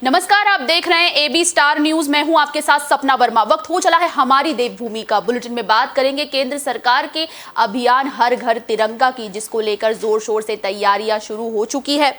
नमस्कार, आप देख रहे हैं एबी स्टार न्यूज। मैं हूं आपके साथ सपना वर्मा। वक्त हो चला है हमारी देवभूमि का। बुलेटिन में बात करेंगे केंद्र सरकार के अभियान हर घर तिरंगा की, जिसको लेकर जोर शोर से तैयारियां शुरू हो चुकी है।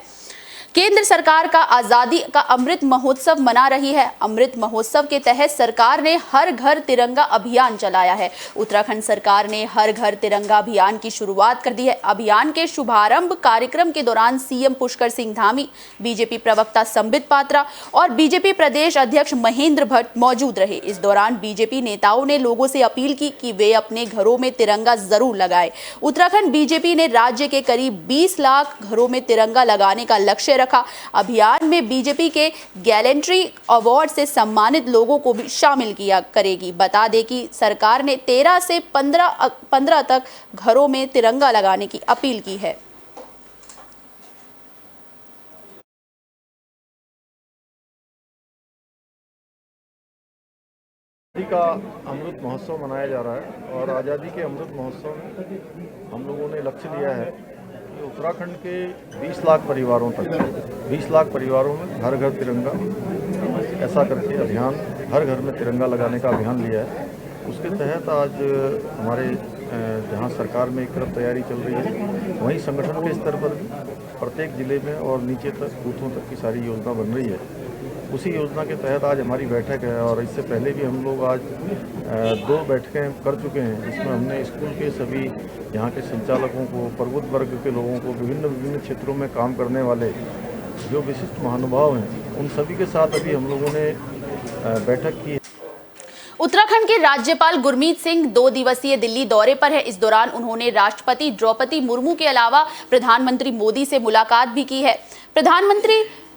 केंद्र सरकार का आजादी का अमृत महोत्सव मना रही है। अमृत महोत्सव के तहत सरकार ने हर घर तिरंगा अभियान चलाया है। उत्तराखंड सरकार ने हर घर तिरंगा अभियान की शुरुआत कर दी है। अभियान के शुभारंभ कार्यक्रम के दौरान सीएम पुष्कर सिंह धामी, बीजेपी प्रवक्ता संबित पात्रा और बीजेपी प्रदेश अध्यक्ष महेंद्र भट्ट मौजूद रहे। इस दौरान बीजेपी नेताओं ने लोगों से अपील की कि वे अपने घरों में तिरंगा जरूर लगाएं। उत्तराखंड बीजेपी ने राज्य के करीब 20 लाख घरों में तिरंगा लगाने का लक्ष्य रखा। अभियान में बीजेपी के गैलेंट्री अवार्ड से सम्मानित लोगों को भी शामिल किया करेगी। बता दें कि सरकार ने 13 से 15 तक घरों में तिरंगा लगाने की अपील की है। आज़ादी का अमृत महोत्सव मनाया जा रहा है और आज़ादी के अमृत महोत्सव में हम लोगों ने लक्ष्य लिया है कि उत्तराखंड के 20 लाख परिवारों तक 20 लाख परिवारों में घर घर तिरंगा, ऐसा करके अभियान हर घर में तिरंगा लगाने का अभियान लिया है। उसके तहत आज हमारे जहां सरकार में एक तरफ तैयारी चल रही है, वहीं संगठन के स्तर पर भी प्रत्येक जिले में और नीचे तक बूथों तक की सारी योजना बन रही है। उसी योजना के तहत आज हमारी बैठक है और इससे पहले भी हम लोग आज 2 बैठकें कर चुके हैं, जिसमें हमने स्कूल के सभी यहाँ के संचालकों को, प्रबुद्ध वर्ग के लोगों को, विभिन्न क्षेत्रों में काम करने वाले जो विशिष्ट महानुभाव हैं, उन सभी के साथ अभी हम लोगों ने बैठक की। उत्तराखंड के राज्यपाल गुरमीत सिंह 2 दिवसीय दिल्ली दौरे पर है। इस दौरान उन्होंने राष्ट्रपति द्रौपदी मुर्मू के अलावा प्रधानमंत्री मोदी से मुलाकात भी की है।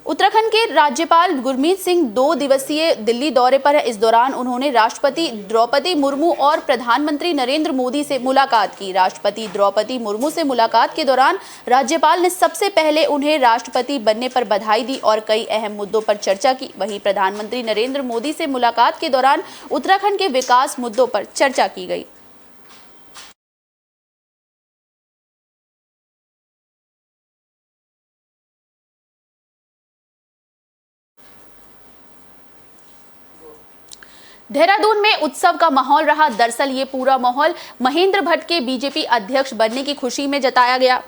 उत्तराखंड के राज्यपाल गुरमीत सिंह 2 दिवसीय दिल्ली दौरे पर है। इस दौरान उन्होंने राष्ट्रपति द्रौपदी मुर्मू और प्रधानमंत्री नरेंद्र मोदी से मुलाकात की। राष्ट्रपति द्रौपदी मुर्मू से मुलाकात के दौरान राज्यपाल ने सबसे पहले उन्हें राष्ट्रपति बनने पर बधाई दी और कई अहम मुद्दों पर चर्चा की। वहीं प्रधानमंत्री नरेंद्र मोदी से मुलाकात के दौरान उत्तराखंड के विकास मुद्दों पर चर्चा की गई। देहरादून में उत्सव का माहौल रहा। दरअसल ये पूरा माहौल महेंद्र भट्ट के बीजेपी अध्यक्ष बनने की खुशी में जताया गया।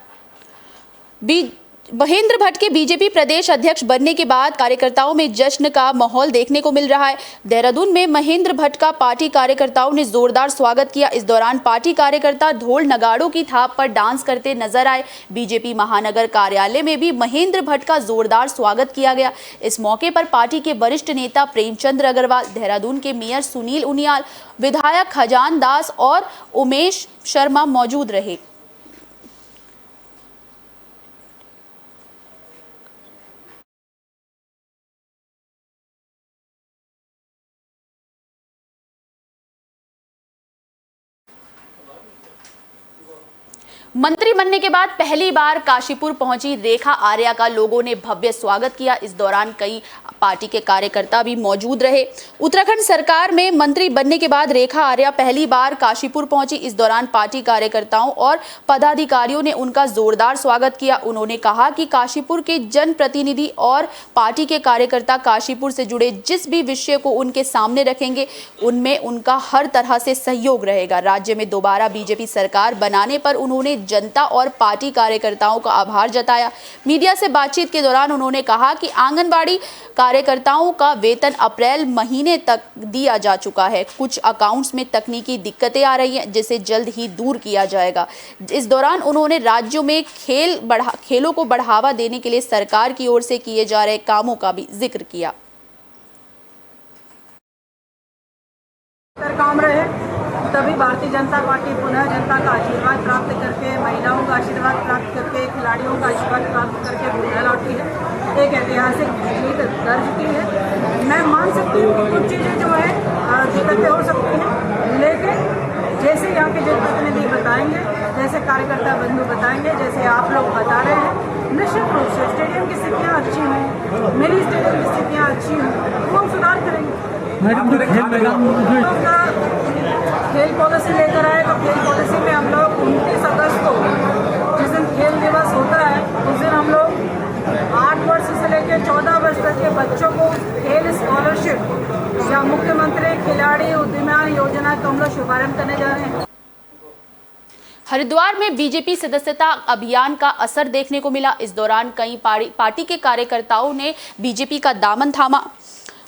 महेंद्र भट्ट के बीजेपी प्रदेश अध्यक्ष बनने के बाद कार्यकर्ताओं में जश्न का माहौल देखने को मिल रहा है। देहरादून में महेंद्र भट्ट का पार्टी कार्यकर्ताओं ने जोरदार स्वागत किया। इस दौरान पार्टी कार्यकर्ता ढोल नगाड़ों की थाप पर डांस करते नजर आए। बीजेपी महानगर कार्यालय में भी महेंद्र भट्ट का जोरदार स्वागत किया गया। इस मौके पर पार्टी के वरिष्ठ नेता प्रेमचंद्र अग्रवाल, देहरादून के मेयर सुनील उनियाल, विधायक खजान दास और उमेश शर्मा मौजूद रहे। मंत्री बनने के बाद पहली बार काशीपुर पहुंची रेखा आर्या का लोगों ने भव्य स्वागत किया। इस दौरान कई पार्टी के कार्यकर्ता भी मौजूद रहे। उत्तराखंड सरकार में मंत्री बनने के बाद रेखा आर्या पहली बार काशीपुर पहुंची। इस दौरान पार्टी कार्यकर्ताओं और पदाधिकारियों ने उनका जोरदार स्वागत किया। उन्होंने कहा कि काशीपुर के जनप्रतिनिधि और पार्टी के कार्यकर्ता काशीपुर से जुड़े जिस भी विषय को उनके सामने रखेंगे, उनमें उनका हर तरह से सहयोग रहेगा। राज्य में दोबारा बीजेपी सरकार बनाने पर उन्होंने जनता और पार्टी कार्यकर्ताओं का आभार जताया। मीडिया से बातचीत के दौरान उन्होंने कहा कि आंगनबाड़ी कार्यकर्ताओं का वेतन अप्रैल महीने तक दिया जा चुका है। कुछ अकाउंट्स में तकनीकी दिक्कतें आ रही हैं, जिसे जल्द ही दूर किया जाएगा। इस दौरान उन्होंने राज्यों में खेलों को बढ़ावा देने के लिए सरकार की ओर से किए जा रहे कामों का भी जिक्र किया। काम रहे तभी भारतीय जनता पार्टी पुनः जनता का आशीर्वाद प्राप्त करके, महिलाओं का आशीर्वाद प्राप्त करके, खिलाड़ियों का आशीर्वाद प्राप्त करके पुनः लौटी है। एक ऐतिहासिक जीत दर्ज की है। मैं मान सकती हूँ कि कुछ चीज़ें जो है दिक्कतें हो सकती हैं, लेकिन जैसे यहाँ के जनप्रतिनिधि बताएंगे, जैसे कार्यकर्ता बंधु बताएंगे, जैसे आप लोग बता रहे हैं, निश्चित रूप से स्टेडियम की स्थितियाँ अच्छी हों, मिनी स्टेडियम की स्थितियाँ अच्छी हों, वो हम सुधार करेंगे। खेल पॉलिसी लेकर आए तो खेल पॉलिसी में हम लोग 29 अगस्त को जिस दिन खेल दिवस होता है, उस दिन हम लोग 8 वर्ष से लेकर 14 वर्ष तक के बच्चों को हम लोग शुभारंभ करने जा रहे हैं। हरिद्वार में बीजेपी सदस्यता अभियान का असर देखने को मिला। इस दौरान कई पार्टी के कार्यकर्ताओं ने बीजेपी का दामन थामा।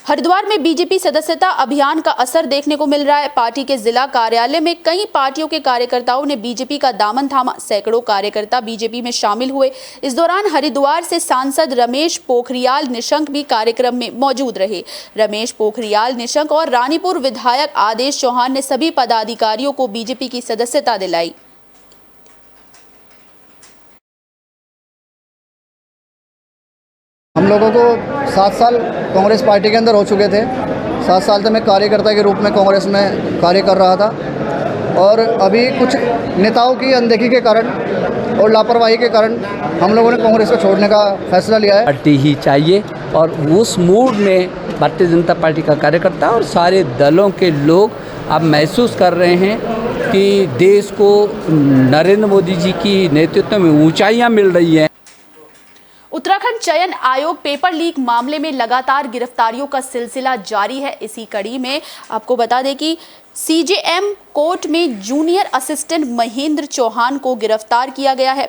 हरिद्वार में बीजेपी सदस्यता अभियान का असर देखने को मिल रहा है। पार्टी के जिला कार्यालय में कई पार्टियों के कार्यकर्ताओं ने बीजेपी का दामन थामा। सैकड़ों कार्यकर्ता बीजेपी में शामिल हुए। इस दौरान हरिद्वार से सांसद रमेश पोखरियाल निशंक भी कार्यक्रम में मौजूद रहे। रमेश पोखरियाल निशंक और रानीपुर विधायक आदेश चौहान ने सभी पदाधिकारियों को बीजेपी की सदस्यता दिलाई। हम लोगों को 7 साल कांग्रेस पार्टी के अंदर हो चुके थे। 7 साल से मैं कार्यकर्ता के रूप में कांग्रेस में कार्य कर रहा था और अभी कुछ नेताओं की अनदेखी के कारण और लापरवाही के कारण हम लोगों ने कांग्रेस को छोड़ने का फैसला लिया है। पार्टी ही चाहिए और उस मूड में भारतीय जनता पार्टी का कार्यकर्ता और सारे दलों के लोग अब महसूस कर रहे हैं कि देश को नरेंद्र मोदी जी की नेतृत्व में ऊंचाइयां मिल रही हैं। उत्तराखंड चयन आयोग पेपर लीक मामले में लगातार गिरफ्तारियों का सिलसिला जारी है। इसी कड़ी में आपको बता दें कि सीजेएम कोर्ट में जूनियर असिस्टेंट महेंद्र चौहान को गिरफ्तार किया गया है।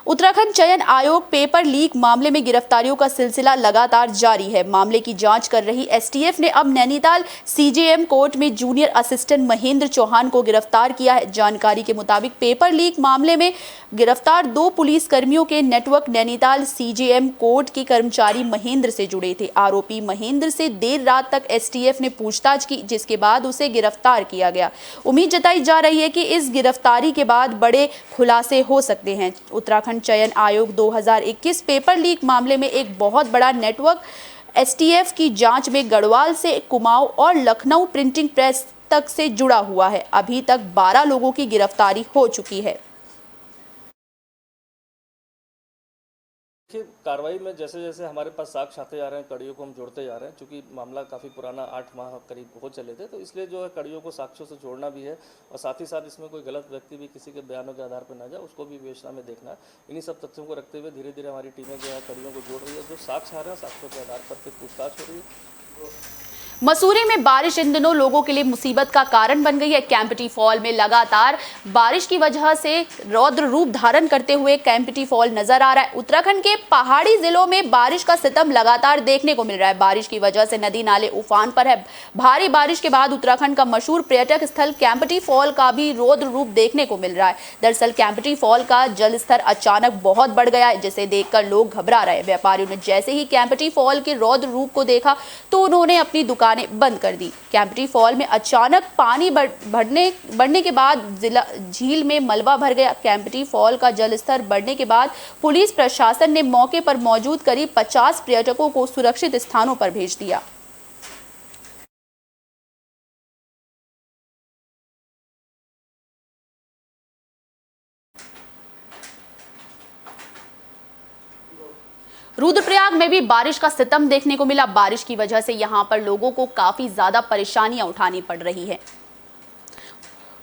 उत्तराखंड चयन आयोग पेपर लीक मामले में गिरफ्तारियों का सिलसिला लगातार जारी है। मामले की जांच कर रही एसटीएफ ने अब नैनीताल सीजेएम कोर्ट में जूनियर असिस्टेंट महेंद्र चौहान को गिरफ्तार किया है। जानकारी के मुताबिक पेपर लीक मामले में गिरफ्तार 2 पुलिस कर्मियों के नेटवर्क नैनीताल सीजेएम कोर्ट के कर्मचारी महेंद्र से जुड़े थे। आरोपी महेंद्र से देर रात तक एसटीएफ ने पूछताछ की, जिसके बाद उसे गिरफ्तार किया गया। उम्मीद जताई जा रही है कि इस गिरफ्तारी के बाद बड़े खुलासे हो सकते हैं। उत्तराखंड चयन आयोग 2021 पेपर लीक मामले में एक बहुत बड़ा नेटवर्क एसटीएफ की जांच में गढ़वाल से कुमाऊं और लखनऊ प्रिंटिंग प्रेस तक से जुड़ा हुआ है। अभी तक 12 लोगों की गिरफ्तारी हो चुकी है। कार्रवाई में जैसे जैसे हमारे पास साक्ष्य आते जा रहे हैं, कड़ियों को हम जोड़ते जा रहे हैं। चूँकि मामला काफ़ी पुराना 8 माह करीब हो चले थे, तो इसलिए जो है कड़ियों को साक्ष्यों से जोड़ना भी है और साथ ही साथ इसमें कोई गलत व्यक्ति भी किसी के बयानों के आधार पर ना जाए, उसको भी विवेचना में देखना है। इन्हीं सब तथ्यों को रखते हुए धीरे धीरे हमारी टीमें जो है कड़ियों को जोड़ रही है। जो साक्ष्य आ रहे हैं, साक्ष्यों के आधार पर फिर पूछताछ हो रही है। मसूरी में बारिश इन दिनों लोगों के लिए मुसीबत का कारण बन गई है। कैंपटी फॉल में लगातार बारिश की वजह से रौद्र रूप धारण करते हुए कैंपटी फॉल नजर आ रहा है। उत्तराखंड के पहाड़ी जिलों में बारिश का सितम लगातार देखने को मिल रहा है। बारिश की वजह से नदी नाले उफान पर है। भारी बारिश के बाद उत्तराखंड का मशहूर पर्यटक स्थल कैंपटी फॉल का भी रौद्र रूप देखने को मिल रहा है। दरअसल कैंपटी फॉल का जल स्तर अचानक बहुत बढ़ गया है, जिसे देखकर लोग घबरा रहे हैं। व्यापारियों ने जैसे ही कैंपटी फॉल के रौद्र रूप को देखा तो उन्होंने अपनी दुकानें बंद कर दी। कैंपटी फॉल में अचानक पानी बढ़ने के बाद झील में मलबा भर गया। कैंपटी फॉल का जल स्तर बढ़ने के बाद पुलिस प्रशासन ने मौके पर मौजूद करीब 50 पर्यटकों को सुरक्षित स्थानों पर भेज दिया। रुद्रप्रयाग में भी बारिश का सितम देखने को मिला। बारिश की वजह से यहां पर लोगों को काफी ज्यादा परेशानियां उठानी पड़ रही है।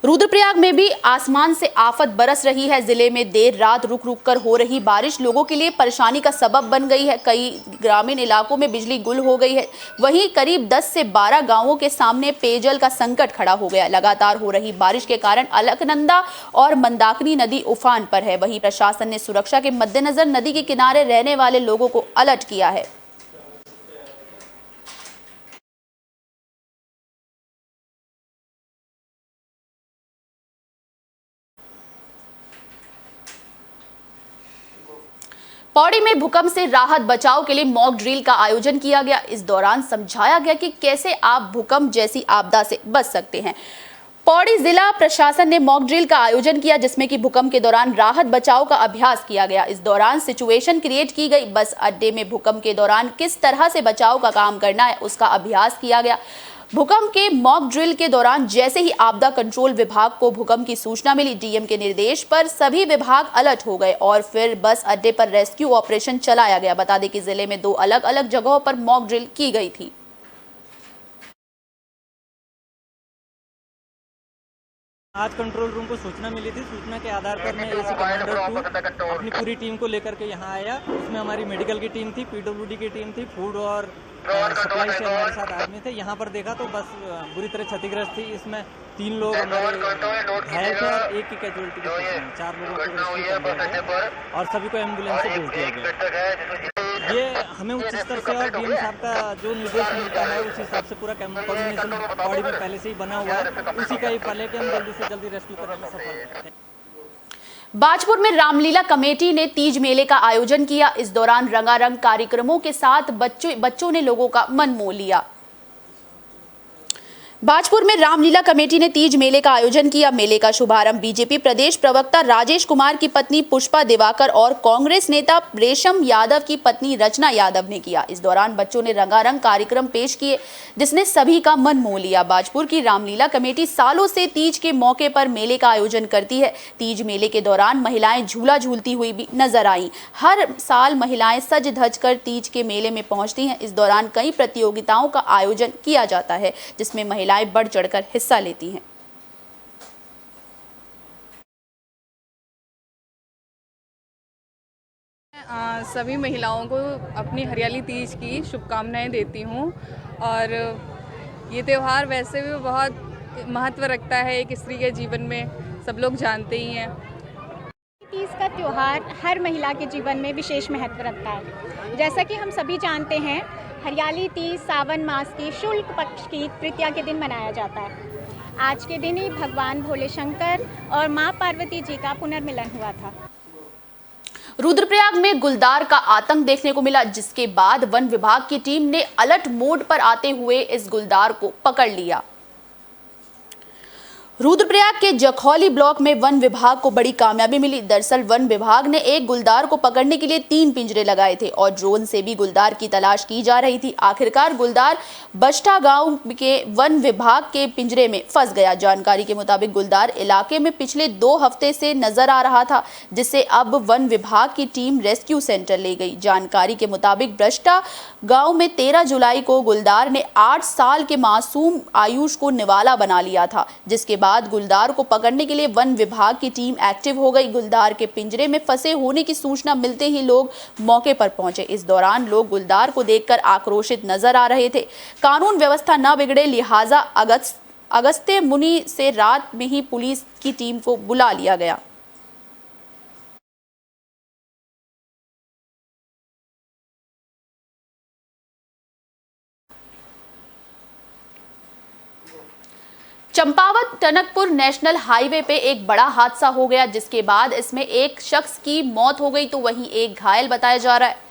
रुद्रप्रयाग में भी आसमान से आफत बरस रही है। जिले में देर रात रुक रुक कर हो रही बारिश लोगों के लिए परेशानी का सबब बन गई है। कई ग्रामीण इलाकों में बिजली गुल हो गई है। वहीं करीब 10 से 12 गांवों के सामने पेयजल का संकट खड़ा हो गया। लगातार हो रही बारिश के कारण अलकनंदा और मंदाकिनी नदी उफान पर है। वहीं प्रशासन ने सुरक्षा के मद्देनजर नदी के किनारे रहने वाले लोगों को अलर्ट किया है। पौड़ी में भूकंप से राहत बचाव के लिए मॉक ड्रिल का आयोजन किया गया। इस दौरान समझाया गया कि कैसे आप भूकंप जैसी आपदा से बच सकते हैं। पौड़ी जिला प्रशासन ने मॉक ड्रिल का आयोजन किया, जिसमें कि भूकंप के दौरान राहत बचाव का अभ्यास किया गया। इस दौरान सिचुएशन क्रिएट की गई। बस अड्डे में भूकंप के दौरान किस तरह से बचाव का काम करना है, उसका अभ्यास किया गया। भूकंप के मॉक ड्रिल के दौरान जैसे ही आपदा कंट्रोल विभाग को भूकंप की सूचना मिली, डीएम के निर्देश पर सभी विभाग अलर्ट हो गए और फिर बस अड्डे पर रेस्क्यू ऑपरेशन चलाया गया। बता दें कि जिले में 2 अलग अलग जगहों पर मॉक ड्रिल की गई थी। आज कंट्रोल रूम को सूचना मिली थी। सूचना के आधार पर मैं एसी कमांडर 2 अपनी पूरी टीम को लेकर के यहाँ आया। उसमें हमारी मेडिकल की टीम थी, पीडब्ल्यूडी की टीम थी, फूड और सप्लाई से हमारे साथ आदमी थे। यहाँ पर देखा तो बस बुरी तरह क्षतिग्रस्त थी। इसमें 3 लोग हमारे घायल थे और 1 की कैजुअलिटी की सूचना है। 4 लोगों को रेस्क्यू कर लिया गया और सभी को एम्बुलेंस से भेज दिया गया। ये हमें उच्च स्तर से और डीएम साहब का जो निर्देश मिलता है उस हिसाब से पूरा कोऑर्डिनेशन बॉडी में पहले से ही बना हुआ है। उसी का ही फल है कि हम जल्दी से जल्दी रेस्क्यू करने में सफल रहते हैं। बाजपुर में रामलीला कमेटी ने तीज मेले का आयोजन किया। इस दौरान रंगारंग कार्यक्रमों के साथ बच्चों ने लोगों का मन मोह लिया। बाजपुर में रामलीला कमेटी ने तीज मेले का आयोजन किया। मेले का शुभारंभ बीजेपी प्रदेश प्रवक्ता राजेश कुमार की पत्नी पुष्पा दिवाकर और कांग्रेस नेता रेशम यादव की पत्नी रचना यादव ने किया। इस दौरान बच्चों ने रंगारंग कार्यक्रम पेश किए जिसने सभी का मन मोह लिया। बाजपुर की रामलीला कमेटी सालों से तीज के मौके पर मेले का आयोजन करती है। तीज मेले के दौरान महिलाएं झूला झूलती हुई भी नजर आईं। हर साल महिलाएं सज धज कर तीज के मेले में पहुंचती हैं। इस दौरान कई प्रतियोगिताओं का आयोजन किया जाता है जिसमें महिलाएं बढ़ चढ़कर हिस्सा लेती हैं। सभी महिलाओं को अपनी हरियाली तीज की शुभकामनाएं देती हूं और ये त्यौहार वैसे भी बहुत महत्व रखता है एक स्त्री के जीवन में, सब लोग जानते ही हैं। तीज का त्यौहार हर महिला के जीवन में विशेष महत्व रखता है। जैसा कि हम सभी जानते हैं, हरियाली तीज सावन मास की शुक्ल पक्ष की तृतीया के दिन मनाया जाता है। आज के दिन ही भगवान भोले शंकर और मां पार्वती जी का पुनर्मिलन हुआ था। रुद्रप्रयाग में गुलदार का आतंक देखने को मिला, जिसके बाद वन विभाग की टीम ने अलर्ट मोड पर आते हुए इस गुलदार को पकड़ लिया। रुद्रप्रयाग के जखौली ब्लॉक में वन विभाग को बड़ी कामयाबी मिली। दरअसल वन विभाग ने एक गुलदार को पकड़ने के लिए 3 पिंजरे लगाए थे और ड्रोन से भी गुलदार की तलाश की जा रही थी। आखिरकार गुलदार बष्टा गांव के वन विभाग के पिंजरे में फंस गया। जानकारी के मुताबिक गुलदार इलाके में पिछले 2 हफ्ते से नजर आ रहा था, जिसे अब वन विभाग की टीम रेस्क्यू सेंटर ले गई। जानकारी के मुताबिक बष्टा गाँव में 13 जुलाई को गुलदार ने 8 साल के मासूम आयुष को निवाला बना लिया था, जिसके बाद गुलदार को पकड़ने के लिए वन विभाग की टीम एक्टिव हो गई। गुलदार के पिंजरे में फंसे होने की सूचना मिलते ही लोग मौके पर पहुंचे। इस दौरान लोग गुलदार को देखकर आक्रोशित नजर आ रहे थे। कानून व्यवस्था न बिगड़े लिहाजा अगस्त्य मुनि से रात में ही पुलिस की टीम को बुला लिया गया। चंपावत टनकपुर नेशनल हाईवे पे एक बड़ा हादसा हो गया, जिसके बाद इसमें एक शख्स की मौत हो गई तो वहीं एक घायल बताया जा रहा है।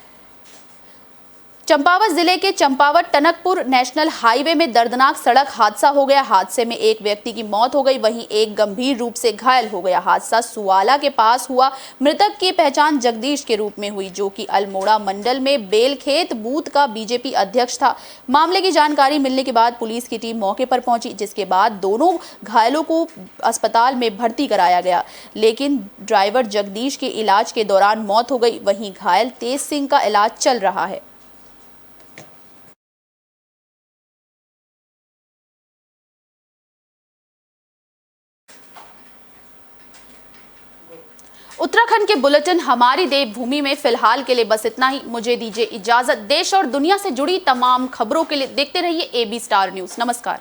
चंपावत जिले के चंपावत टनकपुर नेशनल हाईवे में दर्दनाक सड़क हादसा हो गया। हादसे में एक व्यक्ति की मौत हो गई, वहीं एक गंभीर रूप से घायल हो गया। हादसा सुवाला के पास हुआ। मृतक की पहचान जगदीश के रूप में हुई, जो कि अल्मोड़ा मंडल में बेलखेत बूथ का बीजेपी अध्यक्ष था। मामले की जानकारी मिलने के बाद पुलिस की टीम मौके पर पहुंची, जिसके बाद दोनों घायलों को अस्पताल में भर्ती कराया गया, लेकिन ड्राइवर जगदीश के इलाज के दौरान मौत हो गई। वहीं घायल तेज सिंह का इलाज चल रहा है। उत्तराखंड के बुलेटिन हमारी देवभूमि में फिलहाल के लिए बस इतना ही। मुझे दीजिए इजाजत। देश और दुनिया से जुड़ी तमाम खबरों के लिए देखते रहिए AB स्टार न्यूज़। नमस्कार।